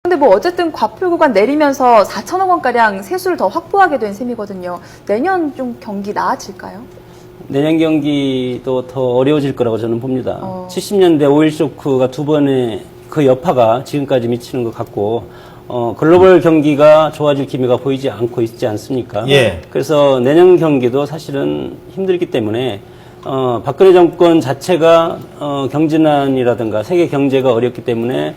근데 뭐 어쨌든 과표 구간 내리면서 4천억 원가량 세수를 더 확보하게 된 셈이거든요. 내년 좀 경기 나아질까요? 내년 경기도 더 어려워질 거라고 저는 봅니다. 70년대 오일 쇼크가 두 번의 그 여파가 지금까지 미치는 것 같고, 글로벌 경기가 좋아질 기미가 보이지 않고 있지 않습니까? 예. 그래서 내년 경기도 사실은 힘들기 때문에, 박근혜 정권 자체가, 경제난이라든가 세계 경제가 어렵기 때문에,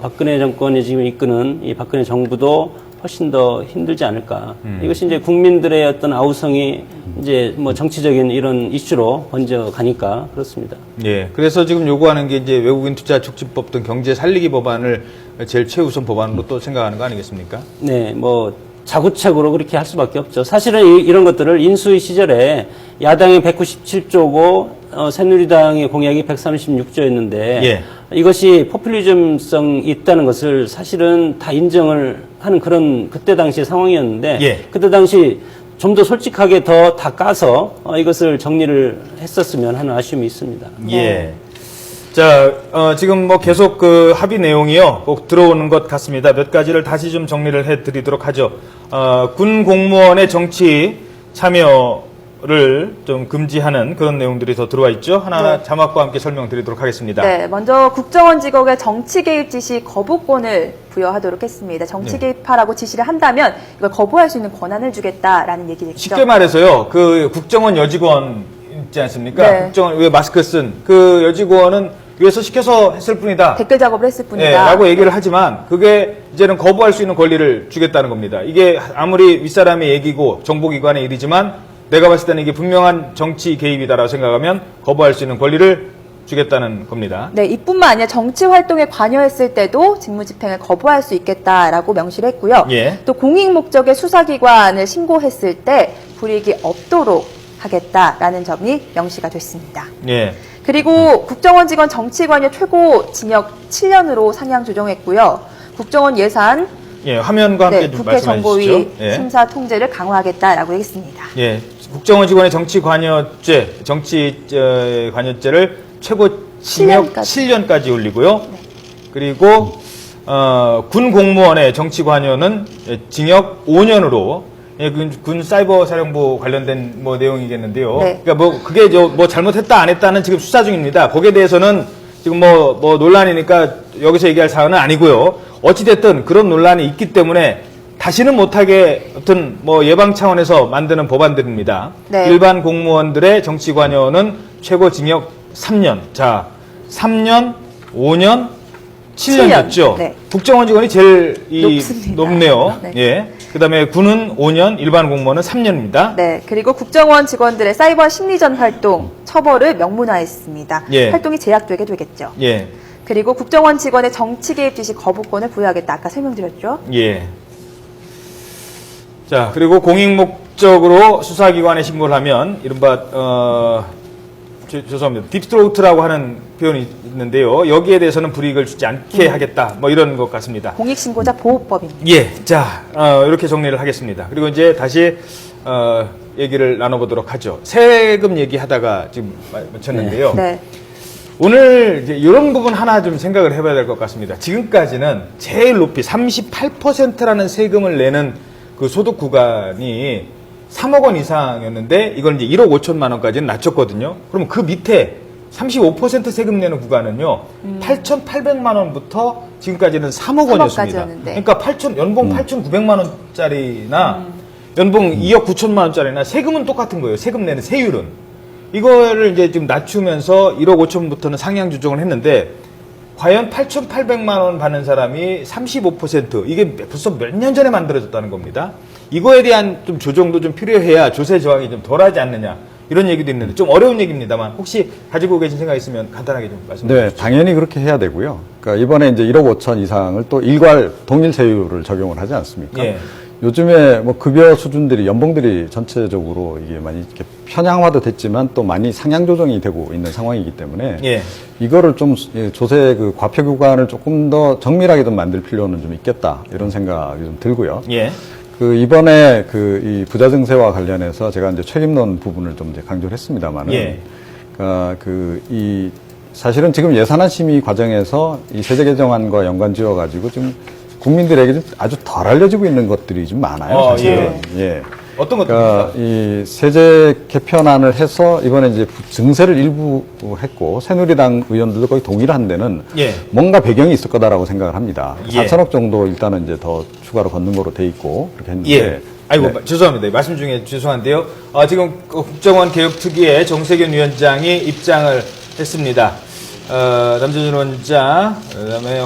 박근혜 정권이 지금 이끄는 이 박근혜 정부도 훨씬 더 힘들지 않을까. 이것이 이제 국민들의 어떤 아우성이 이제 뭐 정치적인 이런 이슈로 번져 가니까 그렇습니다. 예. 그래서 지금 요구하는 게 이제 외국인 투자 촉진법 등 경제 살리기 법안을 제일 최우선 법안으로 또 생각하는 거 아니겠습니까? 네, 뭐 자구책으로 그렇게 할 수밖에 없죠. 사실은 이런 것들을 인수위 시절에 야당이 197조고 새누리당의 공약이 136조였는데 예. 이것이 포퓰리즘성이 있다는 것을 사실은 다 인정을 하는 그런 그때 당시 상황이었는데 예. 그때 당시 좀 더 솔직하게 더 다 까서 이것을 정리를 했었으면 하는 아쉬움이 있습니다. 예. 자, 지금 뭐 계속 그 합의 내용이요. 꼭 들어오는 것 같습니다. 몇 가지를 다시 좀 정리를 해 드리도록 하죠. 군 공무원의 정치 참여를 좀 금지하는 그런 내용들이 더 들어와 있죠. 하나하나 네. 자막과 함께 설명드리도록 하겠습니다. 네, 먼저 국정원 직원의 정치 개입 지시 거부권을 부여하도록 했습니다. 정치 개입하라고 지시를 한다면 이걸 거부할 수 있는 권한을 주겠다라는 얘기겠죠. 쉽게 말해서요. 그 국정원 여직원 있지 않습니까? 네. 국정원 왜 마스크 쓴 그 여직원은 위에서 시켜서 했을 뿐이다. 댓글 작업을 했을 뿐이다. 예, 라고 얘기를 하지만 그게 이제는 거부할 수 있는 권리를 주겠다는 겁니다. 이게 아무리 윗사람의 얘기고 정보기관의 일이지만 내가 봤을 때는 이게 분명한 정치 개입이다라고 생각하면 거부할 수 있는 권리를 주겠다는 겁니다. 네, 이뿐만 아니라 정치 활동에 관여했을 때도 직무집행을 거부할 수 있겠다라고 명시를 했고요. 예. 또 공익 목적의 수사기관을 신고했을 때 불이익이 없도록 하겠다라는 점이 명시가 됐습니다. 예. 그리고 국정원 직원 정치 관여 최고 징역 7년으로 상향 조정했고요. 국정원 예산, 예, 화면과 함께 네, 좀 국회 말씀해 정보위 주시죠. 예. 심사 통제를 강화하겠다라고 했습니다. 예. 국정원 직원의 정치 관여죄, 정치 관여죄를 최고 징역 7년까지 올리고요. 네. 그리고 군 공무원의 정치 관여는 징역 5년으로 예, 군 사이버 사령부 관련된 뭐 내용이겠는데요. 네. 그러니까 뭐 그게 뭐 잘못했다 안 했다는 지금 수사 중입니다. 거기에 대해서는 지금 뭐 논란이니까 여기서 얘기할 사안은 아니고요. 어찌 됐든 그런 논란이 있기 때문에 다시는 못하게 어떤 뭐 예방 차원에서 만드는 법안들입니다. 네. 일반 공무원들의 정치 관여는 최고 징역 3년. 자, 3년, 5년, 7년이었죠. 네. 국정원 직원이 제일 높습니다. 높네요. 네. 예. 그다음에 군은 5년, 일반 공무원은 3년입니다. 네, 그리고 국정원 직원들의 사이버 심리전 활동 처벌을 명문화했습니다. 예. 활동이 제약되게 되겠죠. 예. 그리고 국정원 직원의 정치 개입 지시 거부권을 부여하겠다. 아까 설명드렸죠. 예. 자, 그리고 공익 목적으로 수사기관에 신고를 하면 이른바 죄송합니다. 딥스트로트라고 하는 표현이 있는데요. 여기에 대해서는 불이익을 주지 않게 하겠다. 뭐 이런 것 같습니다. 공익신고자 보호법입니다. 예. 자, 이렇게 정리를 하겠습니다. 그리고 이제 다시 얘기를 나눠보도록 하죠. 세금 얘기하다가 지금 마쳤는데요. 네. 오늘 이제 이런 부분 하나 좀 생각을 해봐야 될 것 같습니다. 지금까지는 제일 높이 38%라는 세금을 내는 그 소득 구간이 3억 원 이상이었는데 이걸 이제 1억 5천만 원까지는 낮췄거든요. 그러면 그 밑에 35% 세금 내는 구간은요. 8,800만 원부터 지금까지는 3억 원이었습니다. 그러니까 연봉 8,900만 원짜리나 연봉 2억 9천만 원짜리나 세금은 똑같은 거예요. 세금 내는 세율은. 이거를 이제 좀 낮추면서 1억 5천부터는 상향 조정을 했는데 과연 8,800만 원 받는 사람이 35% 이게 벌써 몇 년 전에 만들어졌다는 겁니다. 이거에 대한 좀 조정도 좀 필요해야 조세 저항이 좀 덜하지 않느냐 이런 얘기도 있는데 좀 어려운 얘기입니다만 혹시 가지고 계신 생각 있으면 간단하게 좀 말씀해 주시죠. 네, 당연히 그렇게 해야 되고요. 그러니까 이번에 이제 1억 5천 이상을 또 일괄 동일 세율을 적용을 하지 않습니까? 예. 요즘에 뭐 급여 수준들이 연봉들이 전체적으로 이게 많이 이렇게 편향화도 됐지만 또 많이 상향 조정이 되고 있는 상황이기 때문에 예. 이거를 좀 조세 그 과표 구간을 조금 더 정밀하게 좀 만들 필요는 좀 있겠다 이런 생각이 좀 들고요. 예. 그 이번에 그 이 부자 증세와 관련해서 제가 이제 책임론 부분을 좀 이제 강조를 했습니다만은 예. 사실은 지금 예산안 심의 과정에서 이 세제 개정안과 연관 지어 가지고 지금 국민들에게 좀 아주 덜 알려지고 있는 것들이 좀 많아요. 사실은. 예. 어떤 그러니까 것들입니까? 이 세제 개편안을 해서 이번에 이제 증세를 일부 했고 새누리당 의원들도 거의 동의를 한 데는 예. 뭔가 배경이 있을 거다라고 생각을 합니다. 예. 4천억 정도 일단은 이제 더 추가로 걷는 거로 돼 있고 그렇게 했는데. 예. 아이고, 네. 죄송합니다. 말씀 중에 죄송한데요. 지금 국정원 개혁특위에 정세균 위원장이 입장을 했습니다. 남재준 원장, 그다음에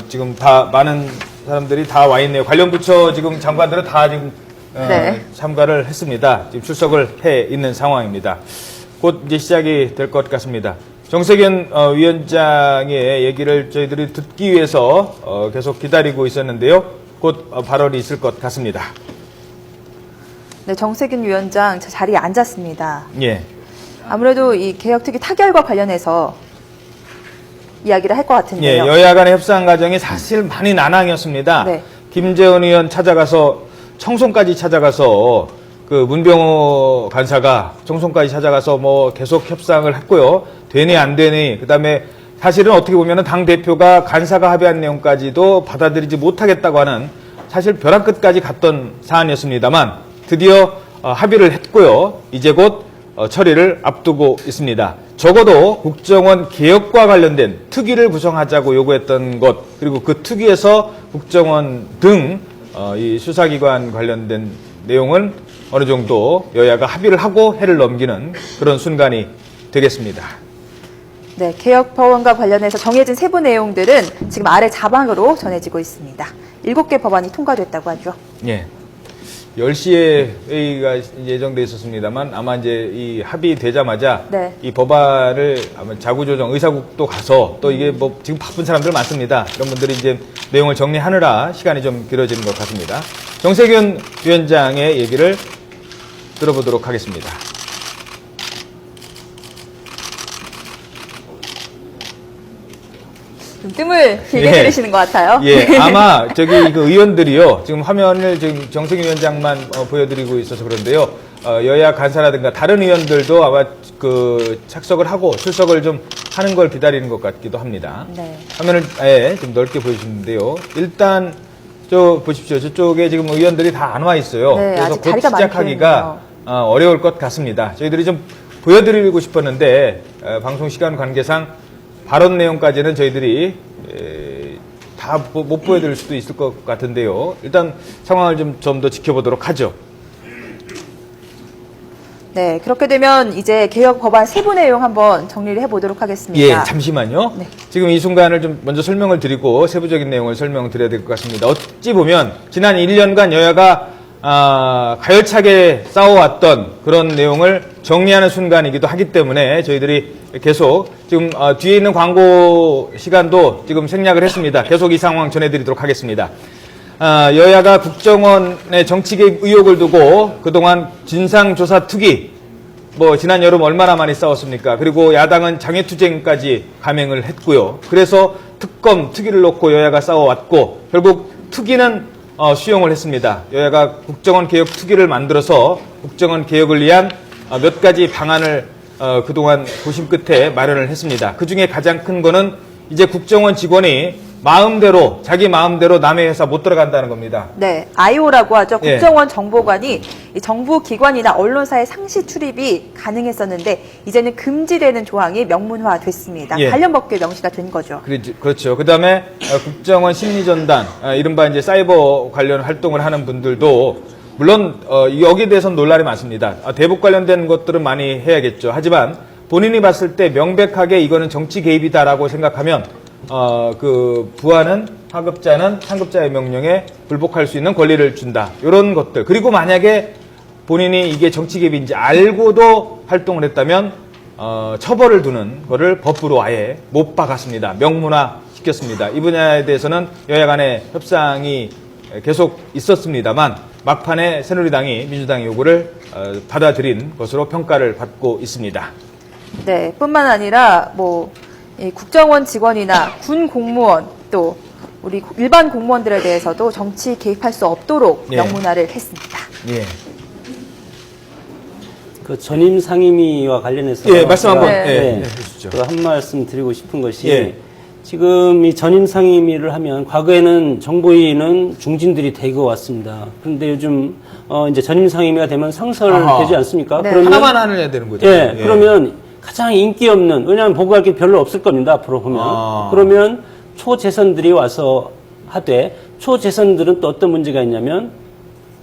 지금 다 많은 사람들이 다 와 있네요. 관련 부처 지금 장관들은 다 지금 네. 참가를 했습니다. 지금 출석을 해 있는 상황입니다. 곧 이제 시작이 될 것 같습니다. 정세균 위원장의 얘기를 저희들이 듣기 위해서 계속 기다리고 있었는데요. 곧 발언이 있을 것 같습니다. 네, 정세균 위원장 자리에 앉았습니다. 예. 아무래도 이 개혁특위 타결과 관련해서 이야기를 할 것 예, 같은데요. 여야 간의 협상 과정이 사실 많이 난항이었습니다. 네. 김재원 의원 찾아가서 청송까지 찾아가서 그 문병호 간사가 청송까지 찾아가서 뭐 계속 협상을 했고요. 되니 안 되니 그다음에 사실은 어떻게 보면은 당 대표가 간사가 합의한 내용까지도 받아들이지 못하겠다고 하는 사실 벼랑 끝까지 갔던 사안이었습니다만 드디어 합의를 했고요. 이제 곧 처리를 앞두고 있습니다. 적어도 국정원 개혁과 관련된 특위를 구성하자고 요구했던 것 그리고 그 특위에서 국정원 등 이 수사기관 관련된 내용은 어느 정도 여야가 합의를 하고 해를 넘기는 그런 순간이 되겠습니다. 네, 개혁 법안과 관련해서 정해진 세부 내용들은 지금 아래 자방으로 전해지고 있습니다. 7개 법안이 통과됐다고 하죠. 예. 10시에 회의가 예정돼 있었습니다만 아마 이제 이 합의되자마자 네. 이 법안을 아마 자구조정 의사국도 가서 또 이게 뭐 지금 바쁜 사람들 많습니다. 이런 분들이 이제 내용을 정리하느라 시간이 좀 길어지는 것 같습니다. 정세균 위원장의 얘기를 들어보도록 하겠습니다. 좀 뜸을 길게 예. 들이시는 것 같아요. 예, 아마 저기 그 의원들이요. 지금 화면을 지금 정세균 위원장만 보여드리고 있어서 그런데요. 여야 간사라든가 다른 의원들도 아마 그 착석을 하고 출석을 좀 하는 걸 기다리는 것 같기도 합니다. 네. 화면을 좀 넓게 보여주시는데요. 일단 보십시오. 저쪽에 지금 의원들이 다 안 와 있어요. 네, 그래서 아직 곧 자리가 많이 시작하기가 어려울 것 같습니다. 저희들이 좀 보여드리고 싶었는데 방송 시간 관계상 발언 내용까지는 저희들이 다 못 보여드릴 수도 있을 것 같은데요. 일단 상황을 좀 더 지켜보도록 하죠. 네, 그렇게 되면 이제 개혁 법안 세부 내용 한번 정리를 해보도록 하겠습니다. 예, 잠시만요. 네. 지금 이 순간을 좀 먼저 설명을 드리고 세부적인 내용을 설명드려야 될 것 같습니다. 어찌 보면 지난 1년간 여야가 가열차게 싸워왔던 그런 내용을 정리하는 순간이기도 하기 때문에 저희들이 계속 지금 뒤에 있는 광고 시간도 지금 생략을 했습니다. 계속 이 상황 전해드리도록 하겠습니다. 여야가 국정원의 정치 개입 의혹을 두고 그동안 진상조사 특위 지난 여름 얼마나 많이 싸웠습니까? 그리고 야당은 장외투쟁까지 감행을 했고요. 그래서 특위를 놓고 여야가 싸워왔고 결국 특위는 수용을 했습니다. 여야가 국정원 개혁 특위를 만들어서 국정원 개혁을 위한 몇 가지 방안을 그동안 고심 끝에 마련을 했습니다. 그중에 가장 큰 거는 이제 국정원 직원이 자기 마음대로 남의 회사 못 들어간다는 겁니다. 네, IO라고 하죠. 예. 국정원 정보관이 이 정부 기관이나 언론사의 상시 출입이 가능했었는데 이제는 금지되는 조항이 명문화됐습니다. 예. 관련 법규에 명시가 된 거죠. 그렇죠. 그 다음에 국정원 심리전단, 이른바 이제 사이버 관련 활동을 하는 분들도 물론 여기에 대해서는 논란이 많습니다. 대북 관련된 것들은 많이 해야겠죠. 하지만 본인이 봤을 때 명백하게 이거는 정치 개입이다라고 생각하면 그 부하는 하급자는 상급자의 명령에 불복할 수 있는 권리를 준다. 이런 것들. 그리고 만약에 본인이 이게 정치 개입인지 알고도 활동을 했다면 처벌을 두는 거를 법으로 아예 못 박았습니다. 명문화 시켰습니다. 이 분야에 대해서는 여야 간의 협상이 계속 있었습니다만 막판에 새누리당이 민주당의 요구를 받아들인 것으로 평가를 받고 있습니다. 네, 뿐만 아니라 이 국정원 직원이나 군 공무원 또 우리 일반 공무원들에 대해서도 정치 개입할 수 없도록 예. 명문화를 했습니다. 예. 그 전임 상임위와 관련해서 예, 말씀 한번 네. 해주시죠. 한 말씀 드리고 싶은 것이 예. 지금 이 전임 상임위를 하면 과거에는 정보위는 중진들이 대거 왔습니다. 그런데 요즘 이제 전임 상임위가 되면 상설되지 않습니까? 네. 그러면 하나만 해야 되는 거죠. 예, 그러면 가장 인기 없는, 왜냐하면 보고할 게 별로 없을 겁니다, 앞으로 보면. 그러면 초재선들이 와서 하되, 초재선들은 또 어떤 문제가 있냐면,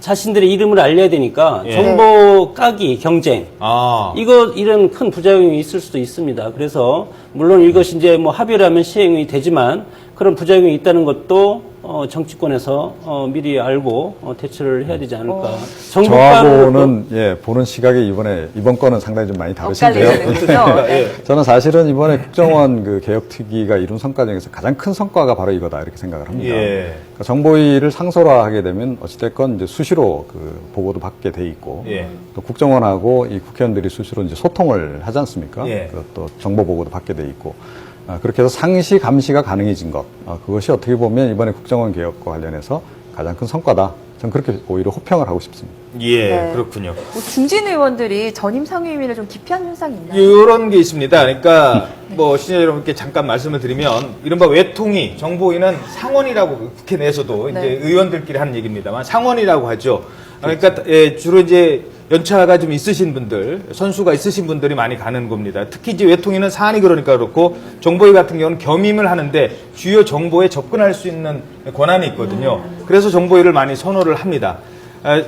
자신들의 이름을 알려야 되니까, 예. 정보 까기, 경쟁. 아. 이런 큰 부작용이 있을 수도 있습니다. 그래서, 물론 이것이 이제 뭐 합의를 하면 시행이 되지만, 그런 부작용이 있다는 것도, 정치권에서, 미리 알고, 대처를 해야 되지 않을까. 저하고는 예, 보는 시각이 이번 건은 상당히 좀 많이 다르신데요. 엇갈리는군요. 네. 저는 사실은 이번에 국정원 그 개혁특위가 이룬 성과 중에서 가장 큰 성과가 바로 이거다 이렇게 생각을 합니다. 예. 그러니까 정보위를 상설화하게 되면 어찌됐건 이제 수시로 그 보고도 받게 돼 있고 예. 또 국정원하고 이 국회의원들이 수시로 이제 소통을 하지 않습니까? 예. 또 정보 보고도 받게 돼 있고 그렇게 해서 상시 감시가 가능해진 것 그것이 어떻게 보면 이번에 국정원 개혁과 관련해서 가장 큰 성과다. 저는 그렇게 오히려 호평을 하고 싶습니다. 예, 네. 그렇군요. 뭐 중진 의원들이 전임 상임위를 좀 기피한 현상이 있나요? 이런 게 있습니다. 그러니까 뭐 시청자 여러분께 잠깐 말씀을 드리면 이른바 외통위, 정보위는 상원이라고 국회 내에서도 네. 이제 의원들끼리 하는 얘기입니다만 상원이라고 하죠. 그러니까 주로 이제 연차가 좀 있으신 분들, 선수가 있으신 분들이 많이 가는 겁니다. 특히 이제 외통위는 사안이 그러니까 그렇고 정보위 같은 경우는 겸임을 하는데 주요 정보에 접근할 수 있는 권한이 있거든요. 그래서 정보위를 많이 선호를 합니다.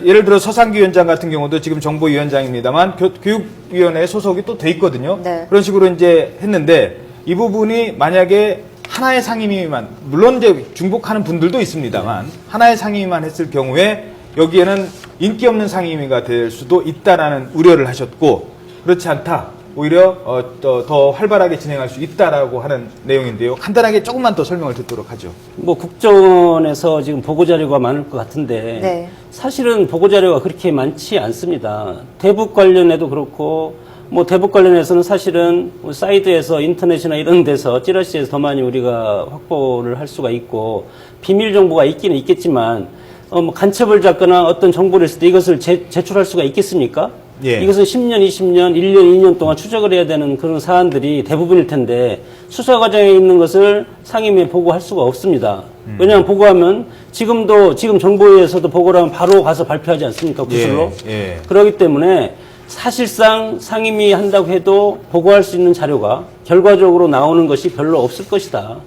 예를 들어 서상규 위원장 같은 경우도 지금 정보위원장입니다만 교육위원회에 소속이 또 돼 있거든요. 네. 그런 식으로 이제 했는데 이 부분이 만약에 하나의 상임위만 물론 이제 중복하는 분들도 있습니다만 하나의 상임위만 했을 경우에 여기에는 인기 없는 상임위가 될 수도 있다라는 우려를 하셨고 그렇지 않다. 오히려 더 활발하게 진행할 수 있다라고 하는 내용인데요. 간단하게 조금만 더 설명을 듣도록 하죠. 뭐 국정원에서 지금 보고자료가 많을 것 같은데 네. 사실은 보고자료가 그렇게 많지 않습니다. 대북 관련해도 그렇고 뭐 대북 관련해서는 사실은 뭐 사이드에서 인터넷이나 이런 데서 찌라시에서 더 많이 우리가 확보를 할 수가 있고 비밀 정보가 있기는 있겠지만 뭐 간첩을 잡거나 어떤 정보를 했을 때 이것을 제출할 수가 있겠습니까? 예. 이것은 10년, 20년, 1년, 2년 동안 추적을 해야 되는 그런 사안들이 대부분일 텐데 수사 과정에 있는 것을 상임위에 보고할 수가 없습니다. 왜냐하면 보고하면 지금 정보위에서도 보고를 하면 바로 가서 발표하지 않습니까? 구술로. 예. 그렇기 때문에 사실상 상임위 한다고 해도 보고할 수 있는 자료가 결과적으로 나오는 것이 별로 없을 것이다.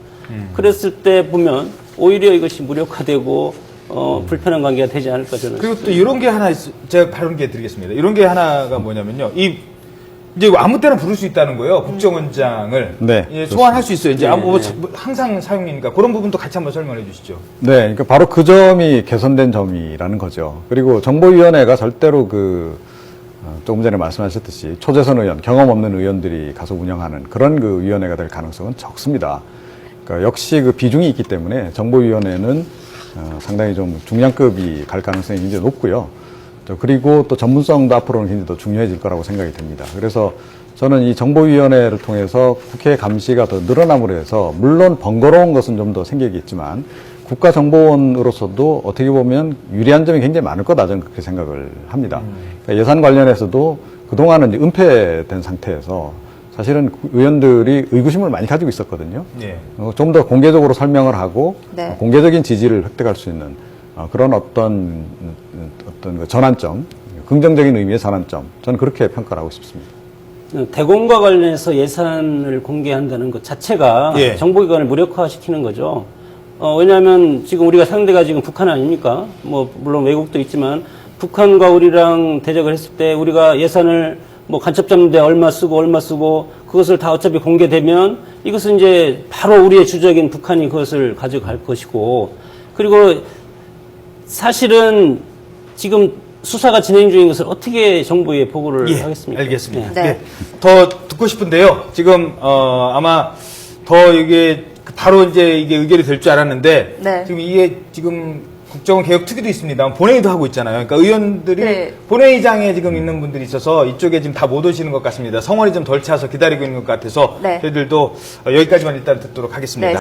그랬을 때 보면 오히려 이것이 무력화되고 불편한 관계가 되지 않을까 저는. 그리고 또 이런 게 하나 제가 바로 게 드리겠습니다. 이런 게 하나가 뭐냐면요. 이제 아무 때나 부를 수 있다는 거예요. 국정원장을 네, 예, 소환할 수 있어요. 이제 네, 항상 사용이니까 그런 부분도 같이 한번 설명해 주시죠. 네, 그러니까 바로 그 점이 개선된 점이라는 거죠. 그리고 정보위원회가 절대로 조금 전에 말씀하셨듯이 초재선 의원, 경험 없는 의원들이 가서 운영하는 그런 그 위원회가 될 가능성은 적습니다. 그러니까 역시 그 비중이 있기 때문에 정보위원회는 상당히 좀 중량급이 갈 가능성이 굉장히 높고요. 그리고 또 전문성도 앞으로는 굉장히 더 중요해질 거라고 생각이 됩니다. 그래서 저는 이 정보위원회를 통해서 국회 감시가 더 늘어남으로 해서 물론 번거로운 것은 좀 더 생기겠지만 국가정보원으로서도 어떻게 보면 유리한 점이 굉장히 많을 거다 저는 그렇게 생각을 합니다. 그러니까 예산 관련해서도 그동안은 이제 은폐된 상태에서 사실은 의원들이 의구심을 많이 가지고 있었거든요. 예. 좀 더 공개적으로 설명을 하고 네. 공개적인 지지를 획득할 수 있는 그런 어떤 그 전환점, 긍정적인 의미의 전환점, 저는 그렇게 평가를 하고 싶습니다. 대공과 관련해서 예산을 공개한다는 것 자체가 예. 정보기관을 무력화시키는 거죠. 왜냐하면 지금 우리가 상대가 지금 북한 아닙니까? 뭐 물론 외국도 있지만 북한과 우리랑 대적을 했을 때 우리가 예산을 뭐 간첩 잡는데 얼마 쓰고 그것을 다 어차피 공개되면 이것은 이제 바로 우리의 주적인 북한이 그것을 가져갈 것이고 그리고 사실은 지금 수사가 진행 중인 것을 어떻게 정부에 보고를 하겠습니까? 알겠습니다. 네. 네. 더 듣고 싶은데요. 지금 아마 더 이게 바로 이제 이게 의결이 될 줄 알았는데 네. 지금 이게 지금 국정원 개혁 특위도 있습니다. 본회의도 하고 있잖아요. 그러니까 의원들이 네. 본회의장에 지금 있는 분들이 있어서 이쪽에 지금 다 못 오시는 것 같습니다. 성원이 좀 덜 차서 기다리고 있는 것 같아서 네. 저희들도 여기까지만 일단 듣도록 하겠습니다. 네.